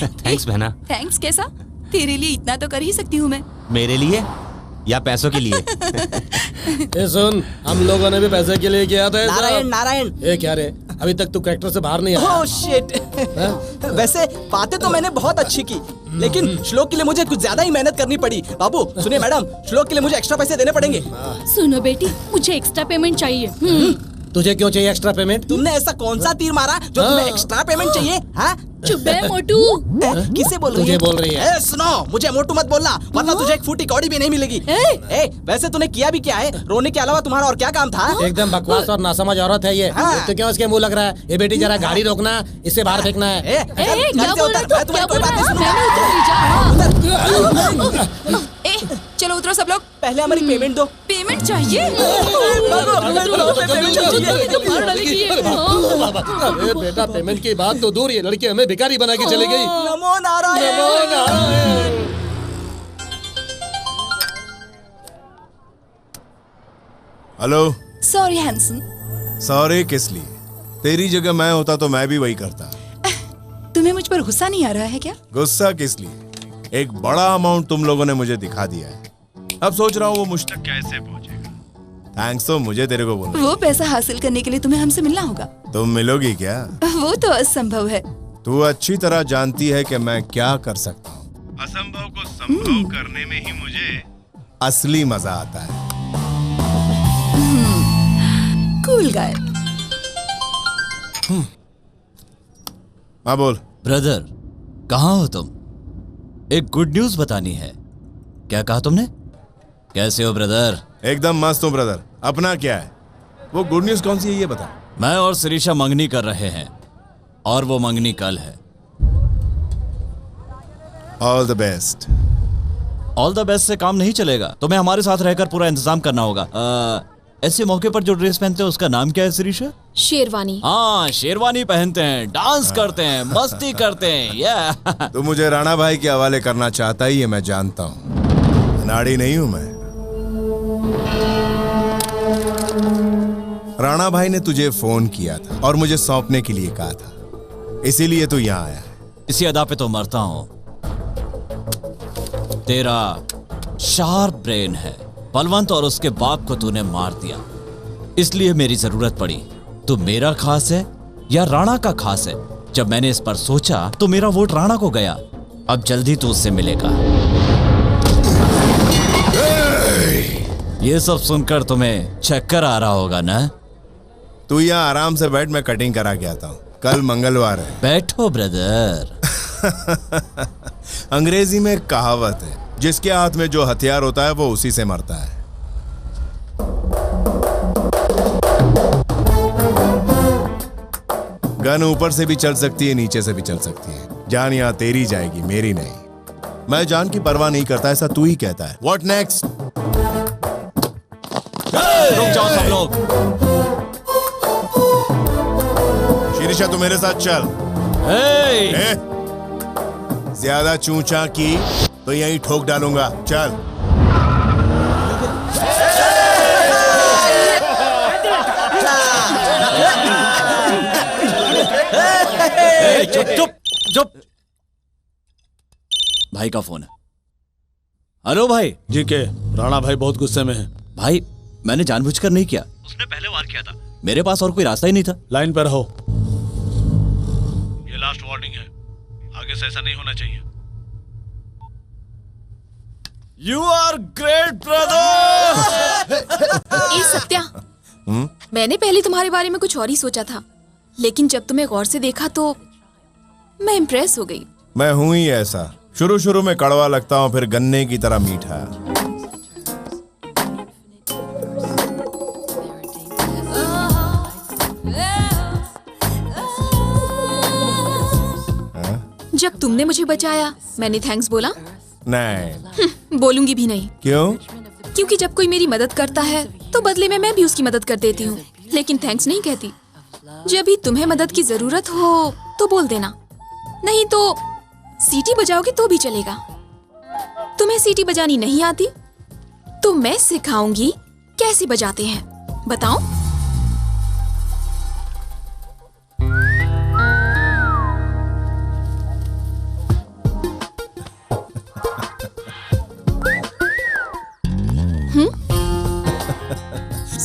Thanks बहना। Thanks कैसा? तेरे लिए इतना तो कर ही सकती हूँ मैं। मेरे लिए या पैसों के लिए? ए सुन, हम लोगों ने भी पैसे के लिए किया था। नारायण नारायण। ए क्या रे, अभी तक तू कैरेक्टर से बाहर नहीं आया। Oh shit. वैसे बातें तो मैंने बहुत अच्छी की, लेकिन श्लोक के लिए मुझे कुछ ज्यादा ही मेहनत करनी पड़ी। बाबू सुनिए मैडम, श्लोक के लिए मुझे एक्स्ट्रा पैसे देने पड़ेंगे। सुनो बेटी, मुझे एक्स्ट्रा पेमेंट चाहिए। तुझे क्यों चाहिए एक्स्ट्रा पेमेंट? तुमने ऐसा कौन सा तीर मारा जो तुम्हें एक्स्ट्रा पेमेंट चाहिए? हाँ? चुप बे मोटू। किसे बोल रही है? तुझे बोल रही है। सुनो, मुझे मोटू मत बोलना, वरना तुझे एक फूटी कौड़ी भी नहीं मिलेगी। वैसे तूने किया भी क्या है? रोने के अलावा तुम्हारा और क्या काम था? एकदम बकवास और नासमझ औरत है ये। तो क्यों इसके मुंह लग रहा है? ये बेटी जरा गाड़ी रोकना, इसे बाहर फेंकना है। क्या बोल रहा तू? क्या बोल रहा? चलो उतरो सब लोग। पहले हमारी पेमेंट दो। पेमेंट चाहिए? अरे बेटा, पेमेंट की बात तो दूर, ये लड़की हमें भिखारी बना के चली गई। नमो नारायण। नमो नारायण। हेलो। सॉरी हैंसन। सॉरी किस लिए? तेरी जगह मैं होता तो मैं भी वही करता। तुम्हें मुझ पर गुस्सा नहीं आ रहा है क्या? गुस्सा किस लिए? एक बड़ा अमाउंट तुम लोगों ने मुझे दिखा दिया है, अब सोच रहा हूँ वो मुझ तक कैसे पहुँचेगा। थैंक्स तो मुझे तेरे को बोलना। वो पैसा हासिल करने के लिए तुम्हें हमसे मिलना होगा। तुम मिलोगी क्या? वो तो असंभव है। तू अच्छी तरह जानती है कि मैं क्या कर सकता हूँ। असंभव को संभव करने में ही मुझे असली मजा आता है। Cool guy. हाँ बोल। ब्रदर, कहाँ हो तुम? एक गुड न्यूज बतानी है। क्या कहा तुमने? कैसे हो ब्रदर? एकदम मस्त हूँ ब्रदर। अपना क्या है? वो गुड न्यूज कौन सी है ये बता। मैं और शिरीषा मंगनी कर रहे हैं, और वो मंगनी कल है। All the best. All the best से काम नहीं चलेगा, तुम्हें हमारे साथ रहकर पूरा इंतजाम करना होगा। ऐसे मौके पर जो ड्रेस पहनते हैं उसका नाम क्या है शिरीषा? शेरवानी। हाँ, शेरवानी पहनते हैं, डांस करते हैं, मस्ती करते हैं। या तो मुझे राणा भाई के हवाले करना चाहता ही है, मैं जानता हूँ। नाड़ी नहीं हूं मैं। राणा भाई ने तुझे फोन किया था और मुझे सौंपने के लिए कहा था, इसीलिए तू यहाँ आया है। इसी अदा पे तो मरता हूं। तेरा शार्प ब्रेन है, बलवंत और उसके बाप को तूने मार दिया, इसलिए मेरी जरूरत पड़ी। तू मेरा खास है या राणा का खास है? जब मैंने इस पर सोचा तो मेरा वोट राणा को गया। अब जल्दी तू उससे मिलेगा। ये सब सुनकर तुम्हें चक्कर आ रहा होगा ना? तू यहाँ आराम से बैठ, मैं कटिंग करा के आता हूँ। कल मंगलवार है। बैठो ब्रदर। अंग्रेजी में एक कहावत है, जिसके हाथ में जो हथियार होता है वो उसी से मरता है। गन ऊपर से भी चल सकती है, नीचे से भी चल सकती है। जान यहाँ तेरी जाएगी, मेरी नहीं। मैं जान की परवाह नहीं करता, ऐसा तू ही कहता है। What next? रुक जाओ सब लोग। शिरीषा तू मेरे साथ चल। ज्यादा चूचा की तो यहीं ठोक डालूंगा। चल। चुप चुप चुप। भाई का फोन है। हेलो भाई। जी के राणा भाई बहुत गुस्से में है। भाई मैंने जानबूझकर नहीं किया, उसने पहले वार किया था। मेरे पास और कोई रास्ता ही नहीं था। लाइन पर रहो। ये लास्ट वार्निंग है, आगे से ऐसा नहीं होना चाहिए। You are great brother. ए सत्या, मैंने पहले तुम्हारे बारे में कुछ और ही सोचा था, लेकिन जब तुम्हें गौर से देखा तो मैं इम्प्रेस हो गई। मैं हूं ही ऐसा, शुरू शुरू में कड़वा लगता हूं, फिर गन्ने की तरह मीठा। जब तुमने मुझे बचाया मैंने थैंक्स बोला? नहीं। बोलूंगी भी नहीं। क्यों? क्योंकि जब कोई मेरी मदद करता है तो बदले में मैं भी उसकी मदद कर देती हूँ, लेकिन थैंक्स नहीं कहती। जब भी तुम्हें मदद की जरूरत हो तो बोल देना, नहीं तो सीटी बजाओगे तो भी चलेगा। तुम्हें सीटी बजानी नहीं आती तो मैं सिखाऊंगी कैसे बजाते हैं। बताओ?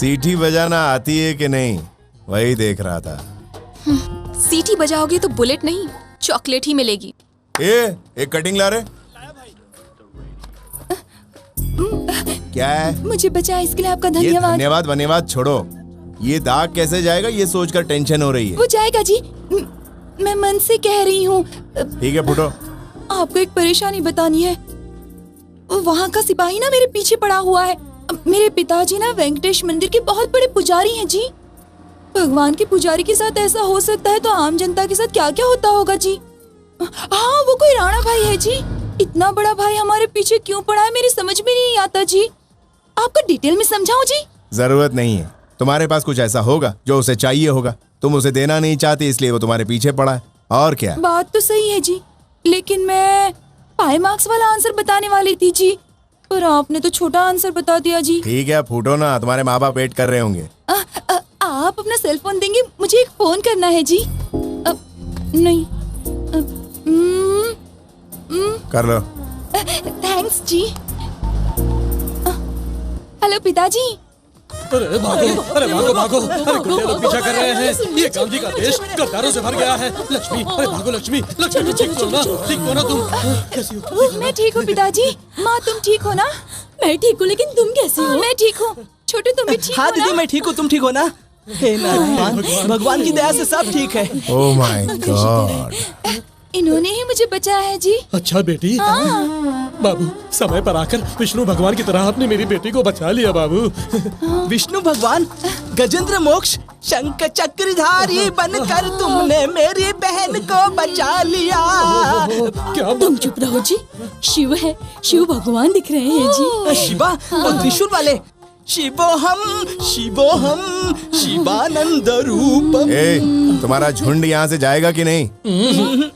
सीटी बजाना आती है कि नहीं, वही देख रहा था। सीटी बजाओगे तो बुलेट नहीं, चॉकलेट ही मिलेगी। एक कटिंग ला रहे। क्या है? मुझे बचाए इसके लिए आपका ये धन्यवाद। धन्यवाद छोड़ो। ये दाग कैसे जाएगा ये सोचकर टेंशन हो रही है। वो जाएगा जी, मैं मन से कह रही हूँ। ठीक है फुटो। आपको एक परेशानी बतानी है। वहाँ का सिपाही ना मेरे पीछे पड़ा हुआ है। मेरे पिताजी ना वेंकटेश मंदिर के बहुत बड़े पुजारी हैं जी। भगवान के पुजारी के साथ ऐसा हो सकता है तो आम जनता के साथ क्या क्या होता होगा जी। हाँ, वो कोई राणा भाई है जी। इतना बड़ा भाई हमारे पीछे क्यों पड़ा है मेरी समझ में नहीं आता जी। आपको डिटेल में समझाऊं जी? जरूरत नहीं है, तुम्हारे पास कुछ ऐसा होगा जो उसे चाहिए होगा। तुम उसे देना नहीं चाहती इसलिए वो तुम्हारे पीछे पड़ा है, और क्या। बात तो सही है जी, लेकिन मैं पाई मार्क्स वाला आंसर बताने वाली थी जी, पर आपने तो छोटा आंसर बता दिया जी। ठीक है फूटो ना, तुम्हारे माँ बाप वेट कर रहे होंगे। आप अपना सेल फोन देंगे, मुझे एक फोन करना है जी। नहीं। कर लो। थैंक्स जी। हेलो पिताजी। अरे भागो, अरे भागो, अरे गुंडे लोग पीछा कर रहे हैं। ये गांधी का देश गद्दारों से भर गया है। लक्ष्मी, अरे भागो लक्ष्मी, लक्ष्मी ठीक हो ना तुम? कैसी हो? मैं ठीक हूँ पिताजी। माँ तुम ठीक हो ना? मैं ठीक हूँ, लेकिन तुम कैसे हो? मैं ठीक हूँ। छोटू तुम भी ठीक हो हाँ ना? दीदी मैं ठीक हूँ, तुम ठीक हो ना? हे नारायण, भगवान की दया से सब ठीक है। Oh my God. इन्होंने ही मुझे बचाया है जी। अच्छा बेटी। बाबू समय पर आकर विष्णु भगवान की तरह आपने मेरी बेटी को बचा लिया बाबू। विष्णु भगवान, गजेंद्र मोक्ष, शंख चक्रधारी बनकर तुमने मेरी बहन को बचा लिया। क्या तुम चुप रहो जी। शिव है, शिव भगवान दिख रहे हैं जी। शिवा और त्रिशूल वाले। शिवोहम शिवोहम शिवानंद रूपम। तुम्हारा झुंड यहाँ से जाएगा कि नहीं?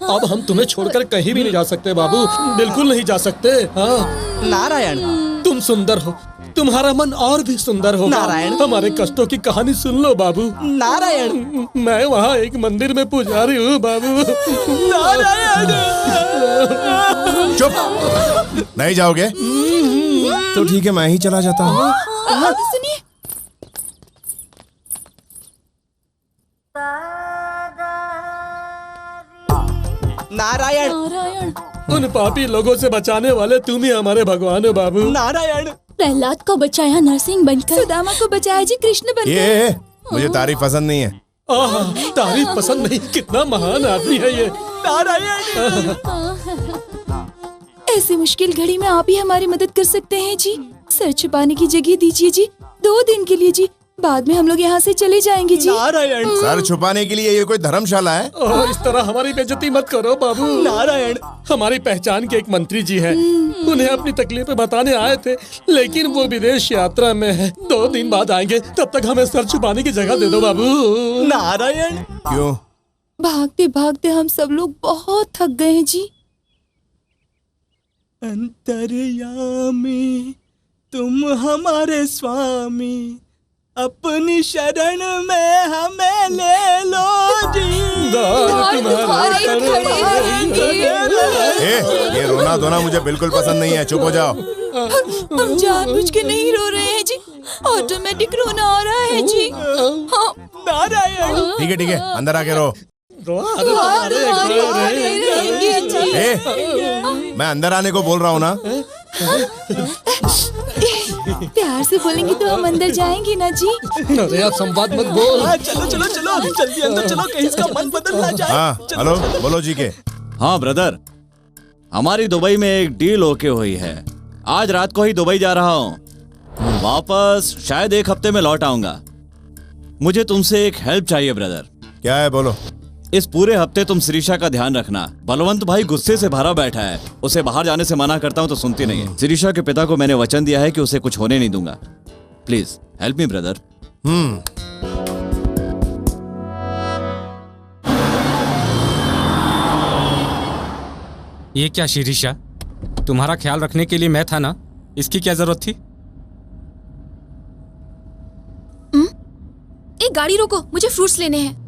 अब हम तुम्हें छोड़कर कहीं भी नहीं जा सकते बाबू, बिल्कुल नहीं जा सकते। हाँ नारायण, तुम सुंदर हो, तुम्हारा मन और भी सुंदर होगा। नारायण, हमारे कष्टों की कहानी सुन लो बाबू। नारायण, मैं वहाँ एक मंदिर में पुजारी हूँ बाबू। नारायण। चुप, नहीं जाओगे तो ठीक है, मैं ही चला जाता हूँ। सुनिए, नारायण, नारायण, उन पापी लोगों से बचाने वाले तुम ही हमारे भगवान हो बाबू। नारायण, प्रहलाद को बचाया नरसिंह बनकर। सुदामा को बचाया जी कृष्ण बनकर। ये मुझे तारीफ पसंद नहीं है। आहा, तारीफ पसंद नहीं, कितना महान आदमी है ये। नारायण। ऐसी मुश्किल घड़ी में आप ही हमारी मदद कर सकते हैं जी। सर छुपाने की जगह दीजिए जी, 2 दिन के लिए जी। बाद में हम लोग यहाँ से चले जाएंगे जी। नारायण, सर छुपाने के लिए ये कोई धर्मशाला है? ओह, इस तरह हमारी बेइज्जती मत करो बाबू। नारायण, हमारी पहचान के एक मंत्री जी हैं, उन्हें अपनी तकलीफें बताने आए थे, लेकिन वो विदेश यात्रा में है। 2 दिन बाद आएंगे, तब तक हमें सर छुपाने की जगह दे दो बाबू। नारायण। क्यों? भागते भागते हम सब लोग बहुत थक गए हैं जी। अंतर्यामी तुम हमारे स्वामी, अपनी शरण में हमें ले लो जी। तुम्हारे खड़े रहेंगे। ये रोना धोना मुझे बिल्कुल पसंद नहीं है, चुप हो जाओ। हम जानबूझ के नहीं रो रहे हैं जी, ऑटोमेटिक रोना आ रहा है जी। हाँ। नारायण। ठीक है, अंदर आके रो। रहेंगे जी। मैं अंदर आने को बोल रहा हूँ ना। प्यार से बोलेंगे तो हम अंदर जाएंगे ना जी। अरे आप संवाद मत बोल। चलो चलो चलो, जल्दी अंदर चलो, कहीं इसका मन बदल ना जाए। हाँ हेलो, बोलो जी के। हाँ ब्रदर, हमारी दुबई में एक डील ओके हुई है। आज रात को ही दुबई जा रहा हूँ, वापस शायद 1 हफ्ते में लौट आऊंगा। मुझे तुमसे एक हेल्प चाहिए ब्रदर। क्या है बोलो। इस पूरे हफ्ते तुम शिरीषा का ध्यान रखना। बलवंत भाई गुस्से से भरा बैठा है, उसे बाहर जाने से मना करता हूँ तो सुनती नहीं है। शिरीषा के पिता को मैंने वचन दिया है कि उसे कुछ होने नहीं दूंगा। Please help me brother. ये क्या शिरीषा, तुम्हारा ख्याल रखने के लिए मैं था ना, इसकी क्या जरूरत थी? एक गाड़ी रोको, मुझे फ्रूट्स लेने हैं।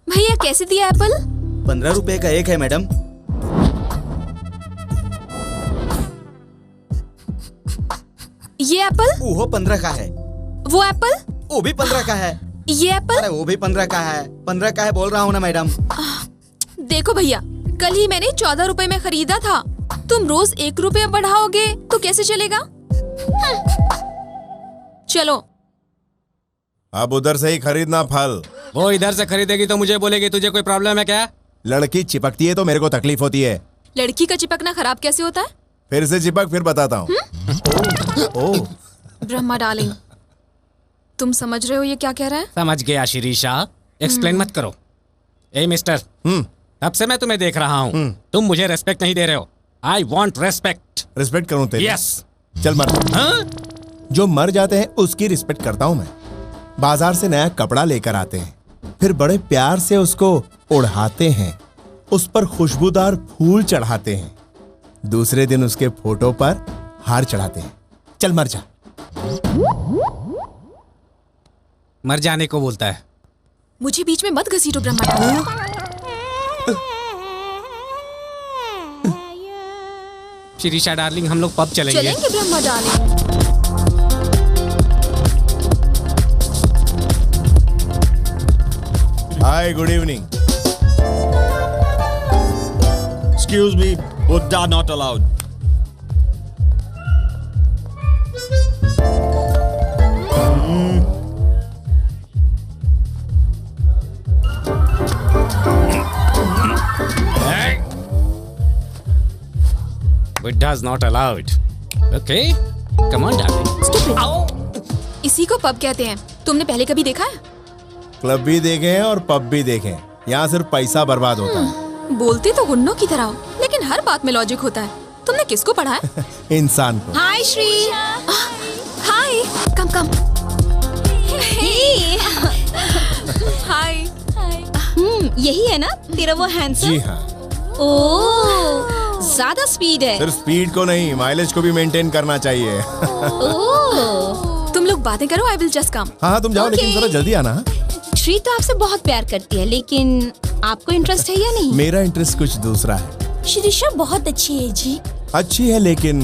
भैया कैसे दिया एप्पल? 15 रुपए का एक है मैडम। ये एप्पल? वो 15 का है। वो एप्पल? वो भी 15 का है। ये एप्पल? अरे वो भी 15 का है। 15 का है बोल रहा हूँ ना मैडम। देखो भैया, कल ही मैंने 14 रुपए में खरीदा था। तुम रोज 1 रुपया बढ़ाओगे तो कैसे चलेगा? चलो। अब उधर से ही खरीदना फल। वो इधर से खरीदेगी तो मुझे बोलेगी तुझे कोई प्रॉब्लम है क्या? लड़की चिपकती है तो मेरे को तकलीफ होती है। लड़की का चिपकना खराब कैसे होता है? फिर से चिपक, फिर बताता हूँ। ओह ब्रह्मा डार्लिंग, तुम समझ रहे हो ये क्या कह रहा है? समझ गया शिरीषा, एक्सप्लेन मत करो। ए मिस्टर, तब से मैं तुम्हें देख रहा हूँ, तुम मुझे रेस्पेक्ट नहीं दे रहे हो। I want respect. रिस्पेक्ट करूँ तेरी? यस। चल मर। जो मर जाते हैं उसकी रिस्पेक्ट करता हूँ मैं। बाजार से नया कपड़ा लेकर आते हैं, फिर बड़े प्यार से उसको ओढ़ाते हैं, उस पर खुशबूदार फूल चढ़ाते हैं, दूसरे दिन उसके फोटो पर हार चढ़ाते हैं। चल मर जा। मर जाने को बोलता है। मुझे बीच में मत घसीटो ब्रह्मा डार्लिंग। शिरीषा डार्लिंग, हम लोग पब चलेंगे। चलेंगे Brahma darling. Hi, good evening. Excuse me, Buddha not allowed. Buddha's not allowed. Okay, come on darling. इसी को पब कहते हैं। तुमने पहले कभी देखा है? क्लब भी देखे हैं और पब भी देखे हैं। यहाँ सिर्फ पैसा बर्बाद होता है। बोलते तो गुन्नों की तरह हो, लेकिन हर बात में लॉजिक होता है। तुमने किसको पढ़ा है? इंसान को। हाय श्री। हाय, कम कम। हाय। यही है ना तेरा वो हैंडसम? जी हाँ। ओह, ज्यादा स्पीड है। सिर्फ स्पीड को नहीं, माइलेज को भी मेंटेन करना चाहिए। तुम लोग बातें करो, आई विल जस्ट कम। हाँ तुम जाओ, लेकिन जरा जल्दी आना। श्री तो आपसे बहुत प्यार करती है, लेकिन आपको इंटरेस्ट है या नहीं? मेरा इंटरेस्ट कुछ दूसरा है। शिरीषा बहुत अच्छी है जी। अच्छी है, लेकिन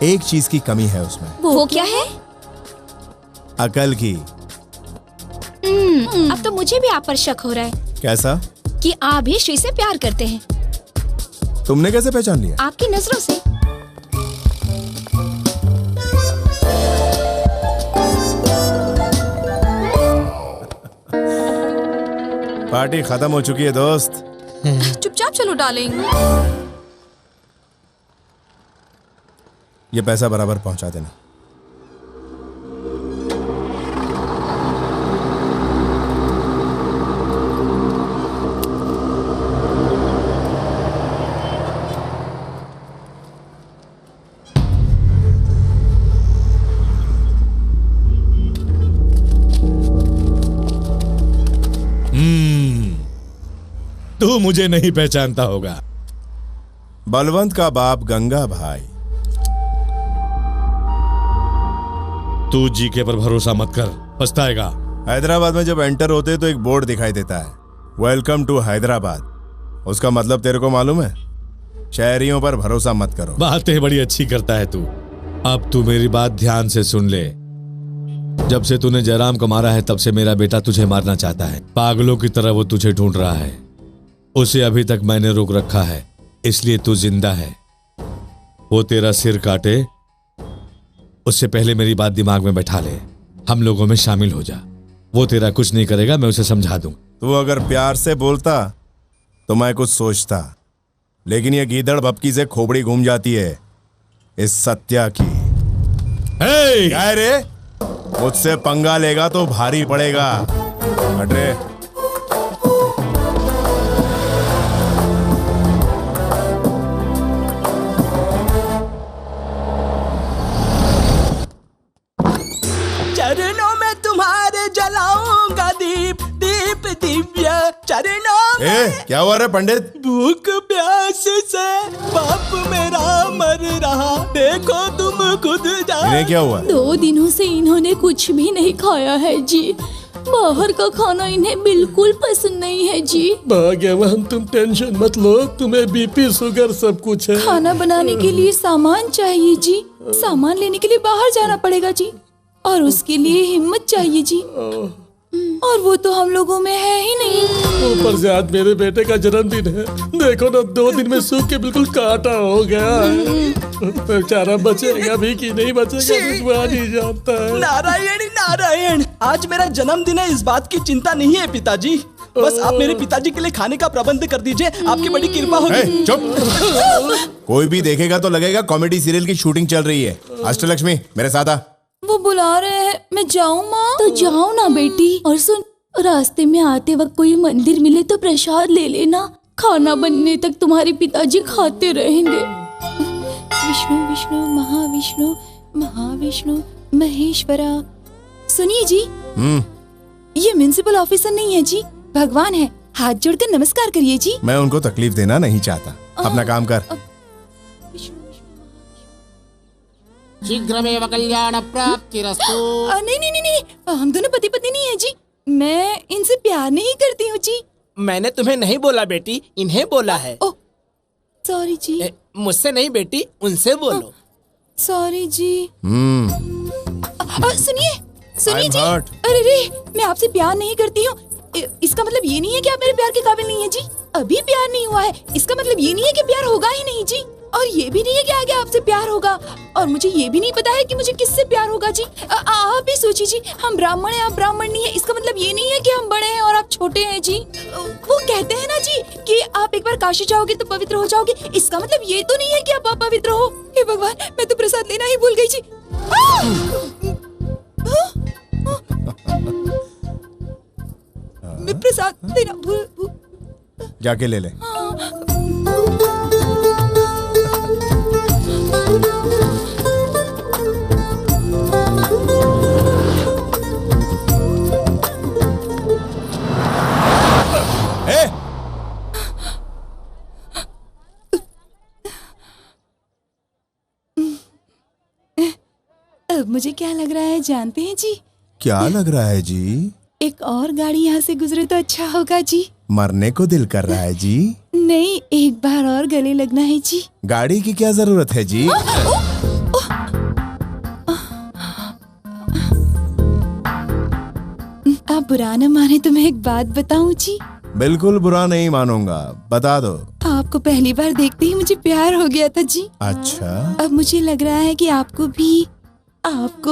एक चीज की कमी है उसमें। वो क्या है? अकल की। अब तो मुझे भी आप पर शक हो रहा है कैसा? कि आप भी श्री से प्यार करते हैं। तुमने कैसे पहचान लिया? आपकी नजरों से। पार्टी खत्म हो चुकी है दोस्त। चुपचाप चलो डार्लिंग। ये पैसा बराबर पहुंचा देना। तू मुझे नहीं पहचानता होगा। बलवंत का बाप गंगा भाई। तू जीके पर भरोसा मत कर, पछताएगा। हैदराबाद में जब एंटर होते तो एक बोर्ड दिखाई देता है, वेलकम टू हैदराबाद। उसका मतलब तेरे को मालूम है? शहरियों पर भरोसा मत करो। बातें बड़ी अच्छी करता है तू। अब तू मेरी बात ध्यान से सुन ले। जब से तूने जयराम को मारा है, तब से मेरा बेटा तुझे मारना चाहता है। पागलों की तरह वो तुझे ढूंढ रहा है। उसे अभी तक मैंने रोक रखा है, इसलिए तू जिंदा है। वो तेरा सिर काटे उससे पहले मेरी बात दिमाग में बैठा ले। हम लोगों में शामिल हो जा। वो तेरा कुछ नहीं करेगा, मैं उसे समझा दूं। तू अगर प्यार से बोलता तो मैं कुछ सोचता, लेकिन ये गीदड़ भपकी से खोपड़ी घूम जाती है इस सत्या की। क्या रे? मुझसे पंगा लेगा तो भारी पड़ेगा। हट रे। चरणों में तुम्हारे जलाऊंगा दीप, दीप दिव्य चरणों में। क्या हुआ रे पंडित? भूख प्यास से बाप मेरा मर रहा, देखो तुम खुद जान। इन्हें क्या हुआ? 2 दिनों से इन्होंने कुछ भी नहीं खाया है जी। बाहर का खाना इन्हें बिल्कुल पसंद नहीं है जी। भाग्यवान तुम, टेंशन मत लो, तुम्हें बीपी शुगर सब कुछ है। खाना बनाने के लिए सामान चाहिए जी। सामान लेने के लिए बाहर जाना पड़ेगा जी, और उसके लिए हिम्मत चाहिए जी, और वो तो हम लोगों में है ही नहीं। ऊपर से आज मेरे बेटे का जन्मदिन है, देखो ना 2 दिन में सूख के बिल्कुल काटा हो गया है। बेचारा बचेगा भी कि नहीं बचेगा भगवान ही जानता है। नारायण नारायण, आज मेरा जन्मदिन है, इस बात की चिंता नहीं है पिताजी। बस आप मेरे पिताजी के लिए खाने का प्रबंध कर दीजिए, आपकी बड़ी कृपा होगी। चुप। कोई भी देखेगा तो लगेगा कॉमेडी सीरियल की शूटिंग चल रही है। अष्टलक्ष्मी मेरे साथ आ। वो बुला रहे हैं, मैं जाऊँ माँ? तो जाओ ना बेटी। और सुन, रास्ते में आते वक्त कोई मंदिर मिले तो प्रसाद ले लेना, खाना बनने तक तुम्हारे पिताजी खाते रहेंगे। विष्णु विष्णु महाविष्णु महाविष्णु महेश्वरा। सुनिए जी, ये म्युनिसिपल ऑफिसर नहीं है जी, भगवान है। हाथ जोड़कर नमस्कार करिए जी। मैं उनको तकलीफ देना नहीं चाहता, अपना काम कर। शीघ्रमेव कल्याण प्राप्तिरस्तु। नहीं नहीं नहीं नहीं, हम दोनों पति पत्नी नहीं है जी। मैं इनसे प्यार नहीं करती हूँ जी। मैंने तुम्हें नहीं बोला बेटी, इन्हें बोला है। ओह सॉरी जी। मुझसे नहीं बेटी, उनसे बोलो। सॉरी जी। सुनिए सुनिए जी। अरे रे, मैं आपसे प्यार नहीं करती हूँ, इसका मतलब ये नहीं है कि आप मेरे प्यार के काबिल नहीं है जी। अभी प्यार नहीं हुआ है, इसका मतलब ये नहीं है कि प्यार होगा ही नहीं जी। और ये भी नहीं है कि आगे आपसे प्यार होगा, और मुझे ये भी नहीं पता है कि मुझे किससे प्यार होगा जी। आप भी सोचिए जी, हम ब्राह्मण हैं, आप ब्राह्मण नहीं है, इसका मतलब ये नहीं है कि हम बड़े हैं और आप छोटे हैं जी। वो कहते हैं ना जी कि आप एक बार काशी जाओगे तो पवित्र हो जाओगे, इसका मतलब ये तो नहीं है कि आप अपवित्र हो। हे भगवान, मैं तो प्रसाद लेना ही भूल गई जी। मैं प्रसाद लेना भूल। जाके ले ले। अब मुझे क्या लग रहा है जानते हैं जी? क्या लग रहा है जी? एक और गाड़ी यहाँ से गुजरे तो अच्छा होगा जी। मरने को दिल कर रहा है जी? नहीं, एक बार और गले लगना है जी। गाड़ी की क्या जरूरत है जी? आप बुरा न माने तो मैं एक बात बताऊं जी? बिल्कुल बुरा नहीं मानूंगा, बता दो। आपको पहली बार देखते ही मुझे प्यार हो गया था जी। अच्छा। अब मुझे लग रहा है कि आपको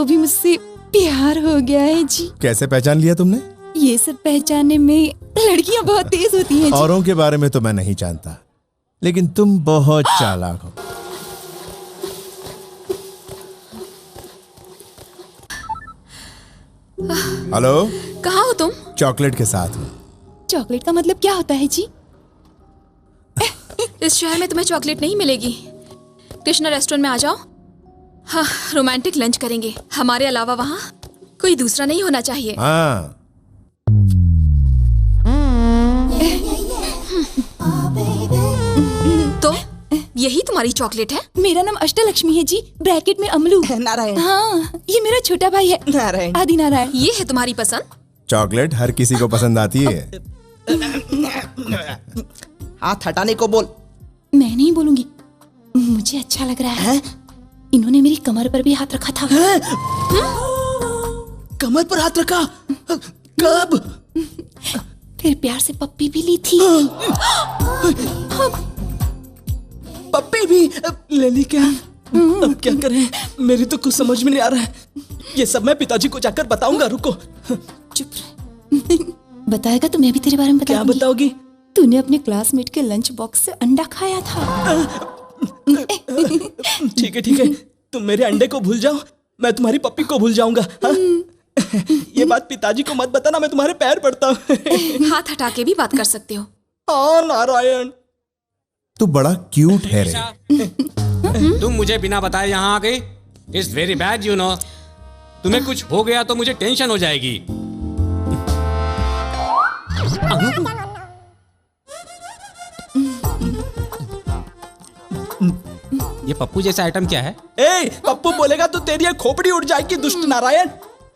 भी मुझसे प्यार हो गया है जी। कैसे पहचान लिया तुमने? ये सब पहचानने में लड़कियां बहुत तेज होती हैं जी। औरों के बारे में तो मैं नहीं जानता, लेकिन तुम बहुत चालाक हो। हेलो, कहाँ हो तुम? चॉकलेट के साथ हूँ। चॉकलेट का मतलब क्या होता है जी? इस शहर में तुम्हें चॉकलेट नहीं मिलेगी। कृष्णा रेस्टोरेंट में आ जाओ। हाँ, रोमांटिक लंच करेंगे। हमारे अलावा वहाँ कोई दूसरा नहीं होना चाहिए। हाँ। तो यही तुम्हारी चॉकलेट है? मेरा नाम अष्टलक्ष्मी है जी, ब्रैकेट में अमलू। नारायण। हाँ, ये मेरा छोटा भाई है नारायण। आदि नारायण। ये है तुम्हारी पसंद? चॉकलेट हर किसी को पसंद आती है। हाथ हटाने को बोल। मैं नहीं बोलूंगी, मुझे अच्छा लग रहा है। इन्होंने मेरी कमर पर भी हाथ रखा था। कमर पर हाथ रखा? कब? फिर प्यार से पप्पी भी ली थी। पप्पी भी ले ली क्या? अब क्या करें, मेरी तो कुछ समझ में नहीं आ रहा है। ये सब मैं पिताजी को जाकर बताऊंगा। रुको। चुप रह। बताएगा तो मैं भी तेरे बारे में बताऊंगी। क्या बताओगी? तूने अपने क्लासमेट के लंच बॉक्स से अंडा खाया था। ठीक है, तुम मेरे अंडे को भूल जाओ, मैं तुम्हारी पप्पी को भूल जाऊंगा। ये बात पिताजी को मत बताना, मैं तुम्हारे पैर पड़ता हूँ। हाथ हटा के भी बात कर सकते हो। हाँ नारायण, तू बड़ा क्यूट है रे। तुम मुझे बिना बताए यहाँ आ गई। It's very bad you know. तुम्हें कुछ हो गया तो मुझे टेंशन हो जाएगी। ये पप्पू जैसा आइटम क्या है? ए, पप्पू बोलेगा तो तेरी खोपड़ी उड़ जाएगी दुष्ट नारायण।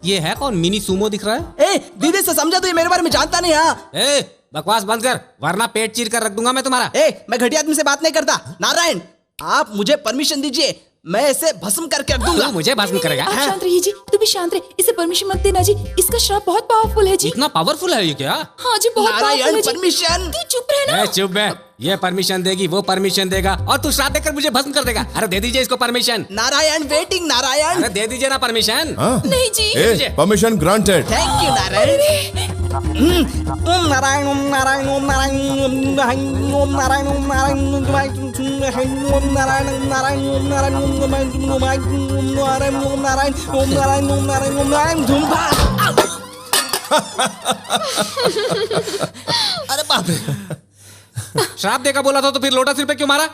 ये है कौन? मिनी सूमो दिख रहा है। ए दीदी से समझा तो ये मेरे बारे में जानता नहीं। हाँ ए बकवास बंद कर, वरना पेट चीर कर रख दूंगा मैं तुम्हारा। ए मैं घटिया आदमी से बात नहीं करता। नारायण आप मुझे परमिशन दीजिए, मैं इसे भस्म करके रख दूंगा। तू मुझे भस्म करेगा? आप शांत रहिए जी, तू भी शांत रहे, इसे परमिशन मत देना जी, इसका श्राप बहुत पावरफुल है जी। इतना पावरफुल है ये क्या? हाँ जी बहुत पावरफुल है जी। परमिशन। तू चुप रहना। चुप है, ये परमिशन देगी, वो परमिशन देगा, और तू श्राप देकर मुझे भस्म कर देगा। अरे दे दीजिए इसको परमिशन। नारायण वेटिंग नारायण। अरे दे दीजिए ना परमिशन। नहीं जी। Permission granted. Thank you Narayan. Om Narayan Om Narayan Om Narayan Om Narayan Om Narayan Om Narayan Om Narayan Om Narayan Om Narayan Om Narayan Om Narayan Om Narayan Om Narayan Om Narayan धूमधा। अरे बाप रे, श्राप देगा बोला था तो फिर लोटा सिर पे क्यों मारा?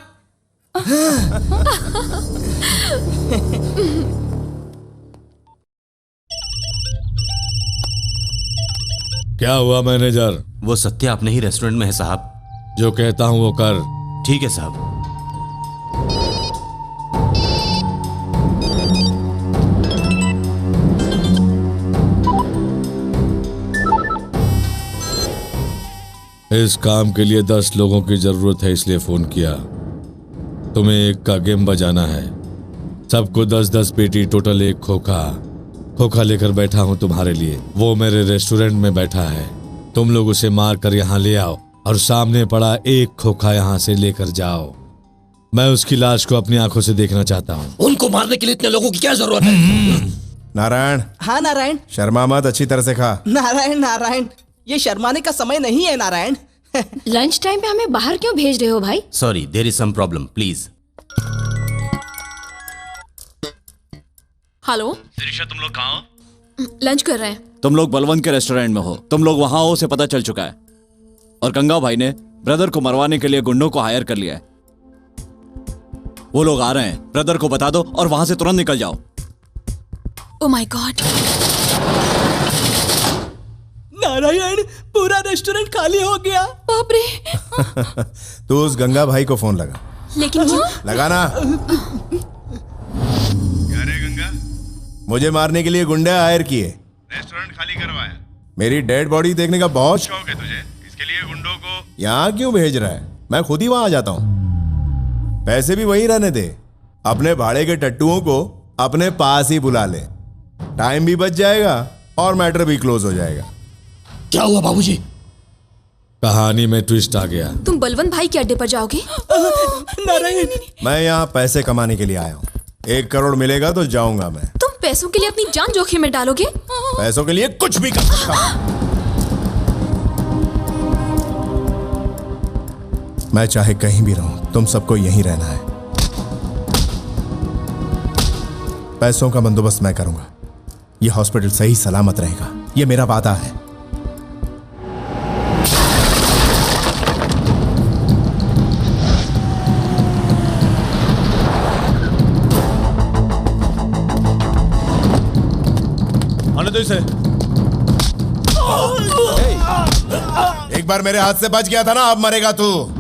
क्या हुआ मैनेजर? वो सत्या अपने ही रेस्टोरेंट में है साहब। जो कहता हूं वो कर। ठीक है साहब। इस काम के लिए 10 लोगों की जरूरत है, इसलिए फोन किया। तुम्हें एक का गेम बजाना है। सबको 10-10 पेटी, टोटल 1 खोखा लेकर बैठा हूं तुम्हारे लिए। वो मेरे रेस्टोरेंट में बैठा है। तुम लोग उसे मार कर यहाँ ले आओ और सामने पड़ा 1 खोखा यहाँ से लेकर जाओ। मैं उसकी लाश को अपनी आंखों से देखना चाहता हूँ। उनको मारने के लिए इतने लोगों की क्या जरूरत है? नारायण। हाँ नारायण। शर्मा मत, अच्छी तरह से खा। नारायण नारायण, ये शर्माने का समय नहीं है नारायण। लंच टाइम पे हमें बाहर क्यों भेज रहे हो भाई? Sorry, there is some problem, please. Hello Shirisha, तुम लोग कहाँ हो? लंच कर रहे हैं। तुम लोग बलवंत के रेस्टोरेंट में हो। तुम लोग वहां हो उसे पता चल चुका है, और गंगा भाई ने ब्रदर को मरवाने के लिए गुंडों को हायर कर लिया है। वो लोग आ रहे हैं, ब्रदर को बता दो और वहां से तुरंत निकल जाओ। Oh my God. नारायण, पूरा रेस्टोरेंट खाली हो गया। बाप रे। तू उस गंगा भाई को फोन लगा। लेकिन क्यों? लगाना। क्या रे गंगा? मुझे मारने के लिए गुंडे हायर किए, रेस्टोरेंट खाली करवाया। मेरी डेड बॉडी देखने का बहुत शौक है तुझे, इसके लिए गुंडों को यहाँ क्यों भेज रहा है? मैं खुद ही वहां आ जाता हूँ। पैसे भी वहीं रहने दे। अपने भाड़े के टट्टुओं को अपने पास ही बुला ले। टाइम भी बच जाएगा और मैटर भी क्लोज हो जाएगा। क्या हुआ बाबूजी? कहानी में ट्विस्ट आ गया। तुम बलवंत भाई के अड्डे पर जाओगे? नारायण, मैं यहाँ पैसे कमाने के लिए आया हूँ। 1 करोड़ मिलेगा तो जाऊंगा मैं। तुम पैसों के लिए अपनी जान जोखिम में डालोगे? पैसों के लिए कुछ भी कर सकता हूँ। मैं चाहे कहीं भी रहूं, तुम सबको यहीं रहना है। पैसों का बंदोबस्त मैं करूंगा। ये हॉस्पिटल सही सलामत रहेगा, ये मेरा वादा है। आने दो इसे। एक बार मेरे हाथ से बच गया था ना, अब मरेगा तू।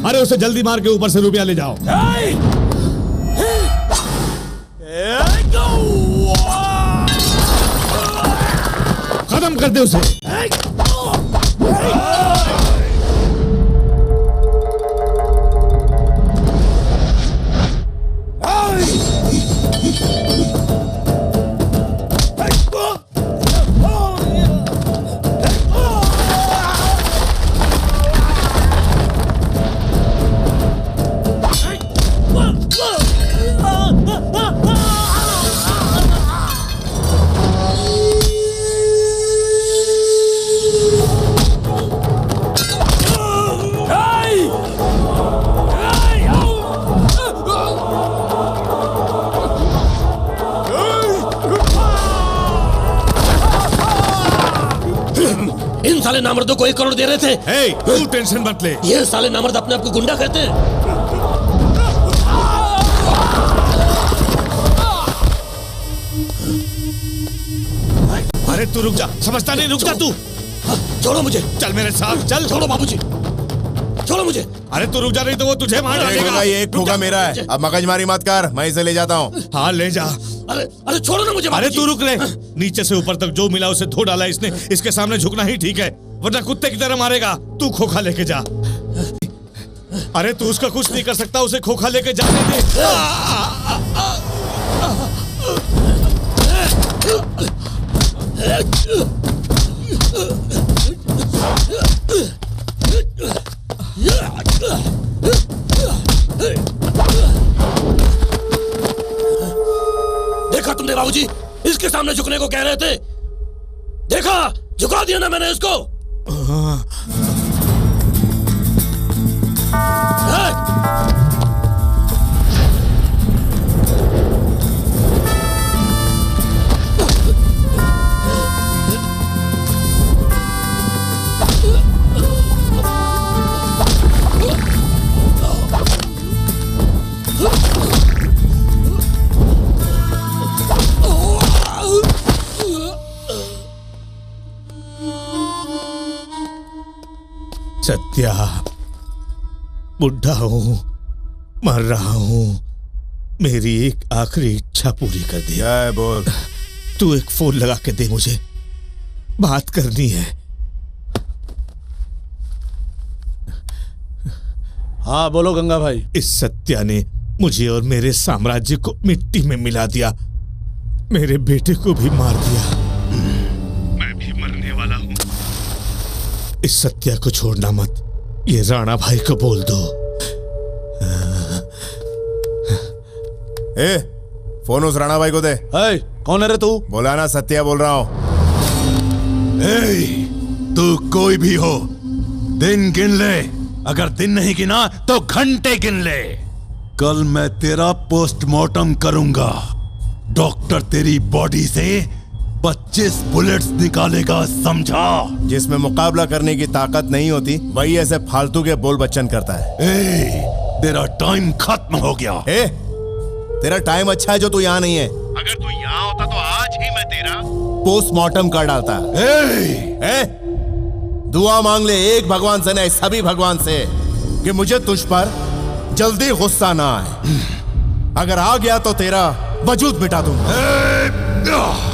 अरे उसे जल्दी मार के ऊपर से रुपया ले जाओ। खत्म कर दे उसे। साले नामर्दों को 1 करोड़ दे रहे थे। तू टेंशन मत ले। ये साले नामर्द अपने आप को गुंडा कहते हैं। अरे तू रुक जा, समझता नहीं, रुक जा तू। छोड़ो मुझे। चल मेरे साथ चल। छोड़ो बाबूजी, छोड़ो मुझे। अरे तू रुक जा, नहीं तो वो तुझे मार डालेगा। ये एक खोखा मेरा है, अब मगजमारी मत कर, मैं इसे ले जाता हूँ। हाँ ले जा। अरे छोड़ो ना मुझे। अरे तू रुक ले। नीचे से ऊपर तक जो मिला उसे धो डाला इसने। इसके सामने झुकना ही ठीक है, वरना कुत्ते की तरह मारेगा। तू खोखा लेके जा। अरे तू उसका कुछ नहीं कर सकता, उसे खोखा लेके जाने दे। देखा तुमने बाबूजी, इसके सामने झुकने को कह रहे थे, देखा झुका दिया ना मैंने इसको। सत्या, बुढ़ा हूं, मर रहा हूं, मेरी एक आखिरी इच्छा पूरी कर दी। क्या बोल? तू एक फोन लगा के दे, मुझे बात करनी है। हाँ बोलो गंगा भाई। इस सत्या ने मुझे और मेरे साम्राज्य को मिट्टी में मिला दिया, मेरे बेटे को भी मार दिया। मैं भी मरने वाला हूँ। इस सत्या को छोड़ना मत, ये राणा भाई को बोल दो। फोन उस राणा भाई को दे। कौन है रे तू? बोला ना, सत्या बोल रहा हूँ। तू कोई भी हो, दिन गिन ले। अगर दिन नहीं गिना तो घंटे गिन ले। कल मैं तेरा पोस्टमार्टम करूंगा। डॉक्टर तेरी बॉडी से 25 बुलेट्स निकालेगा, समझा? जिसमें मुकाबला करने की ताकत नहीं होती वही ऐसे फालतू के बोल बच्चन करता है। तेरा टाइम खत्म हो गया। तेरा टाइम अच्छा है जो तू यहाँ नहीं है। अगर तू यहाँ होता तो आज ही मैं तेरा पोस्टमार्टम कर डालता। दुआ मांग ले एक भगवान से नहीं, सभी भगवान से, कि मुझे तुझ पर जल्दी गुस्सा ना आए। अगर आ गया तो तेरा वजूद मिटा दूंगा।